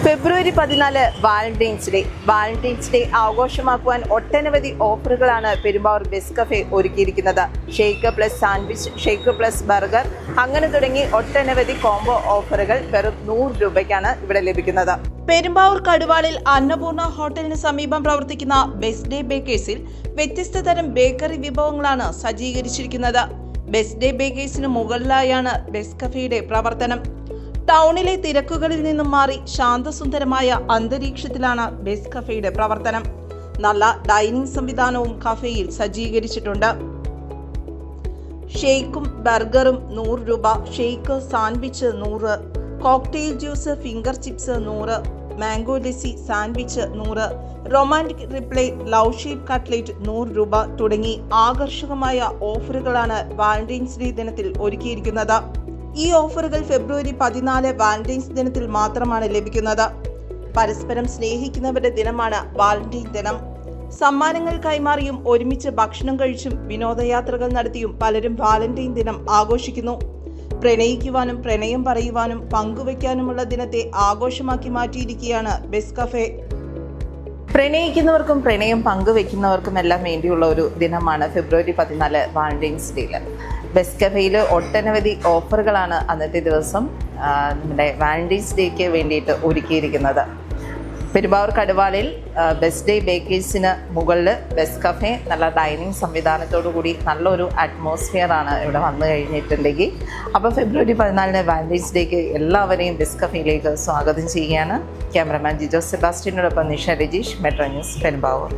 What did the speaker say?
ഫെബ്രുവരി 14 Valentine's day ആഘോഷമാക്കുവാൻ ഒട്ടനവധി ഓഫറുകളാണ് Perumbavoor best cafe ഒരുക്കിയിരിക്കുന്നത്. Shake plus sandwich, shake plus burger, അങ്ങനെ തുടങ്ങി ഒട്ടനവധി കോംബോ ഓഫറുകൾ വെറും 100 രൂപയ്ക്കാണ് ഇവിടെ ലഭിക്കുന്നത്. പെരുമ്പാവൂർ കടുവാളിൽ അന്നപൂർണ ഹോട്ടലിന് സമീപം പ്രവർത്തിക്കുന്ന ബെസ്റ്റ് ഡേ ബേക്കേഴ്സിൽ വ്യത്യസ്ത തരം ബേക്കറി വിഭവങ്ങളാണ് സജ്ജീകരിച്ചിരിക്കുന്നത്. ബെസ്റ്റ് ഡേ ബേക്കേഴ്സിന് മുകളിലായാണ് ബെസ്റ്റ് കഫേയുടെ പ്രവർത്തനം. ടൗണിലെ തിരക്കുകളിൽ നിന്നും മാറി ശാന്തസുന്ദരമായ അന്തരീക്ഷത്തിലാണ് ബെസ്റ്റ് കഫേയുടെ പ്രവർത്തനം. നല്ല ഡൈനിങ് സംവിധാനവും കഫേയിൽ സജ്ജീകരിച്ചിട്ടുണ്ട്. ഷേക്കും ബർഗറും 100 രൂപ, shake sandwich 100, cocktail juice, finger chips 100, mango lassi sandwich 100, romantic reply, love shape cutlet 100 രൂപ തുടങ്ങി ആകർഷകമായ ഓഫറുകളാണ് വാലന്റൈൻസ് ഡേ ദിനത്തിൽ ഒരുക്കിയിരിക്കുന്നത്. ഈ ഓഫറുകൾ ഫെബ്രുവരി 14 വാലന്റൈൻസ് ദിനത്തിൽ മാത്രമാണ് ലഭിക്കുന്നത്. പരസ്പരം സ്നേഹിക്കുന്നവരുടെ ദിനമാണ് വാലന്റൈൻ ദിനം. സമ്മാനങ്ങൾ കൈമാറിയും ഒരുമിച്ച് ഭക്ഷണം കഴിച്ചും വിനോദയാത്രകൾ നടത്തിയും പലരും വാലന്റൈൻ ദിനം ആഘോഷിക്കുന്നു. പ്രണയിക്കുവാനും പ്രണയം പറയുവാനും പങ്കുവയ്ക്കാനുമുള്ള ദിനത്തെ ആഘോഷമാക്കി മാറ്റിയിരിക്കുകയാണ് ബെസ്റ്റ് കഫേ. പ്രണയിക്കുന്നവർക്കും പ്രണയം പങ്കുവെക്കുന്നവർക്കും എല്ലാം വേണ്ടിയുള്ള ഒരു ദിനമാണ് ഫെബ്രുവരി 14 വാലന്റൈൻസ് ഡേയിൽ. ബെസ്റ്റ് കഫേയിൽ ഒട്ടനവധി ഓഫറുകളാണ് അന്നത്തെ ദിവസം നമ്മുടെ വാലന്റൈൻസ് ഡേക്ക് വേണ്ടിയിട്ട് ഒരുക്കിയിരിക്കുന്നത്. പെരുമ്പാവൂർ കടുവാളിൽ ബെസ്റ്റ് ഡേ ബേക്കേഴ്സിന് മുകളിൽ ബെസ്റ്റ് കഫേ, നല്ല ഡൈനിങ് സംവിധാനത്തോടു കൂടി നല്ലൊരു അറ്റ്മോസ്ഫിയറാണ് ഇവിടെ വന്നു കഴിഞ്ഞിട്ടുണ്ടെങ്കിൽ. അപ്പോൾ ഫെബ്രുവരി 14 വാലന്റൈൻസ് ഡേക്ക് എല്ലാവരെയും ബെസ്റ്റ് കഫേയിലേക്ക് സ്വാഗതം ചെയ്യുകയാണ്. ക്യാമറമാൻ ജിജോ സെബാസ്റ്റ്യനോടൊപ്പം നിഷ രജീഷ്, മെട്രോ ന്യൂസ്, പെരുമ്പാവൂർ.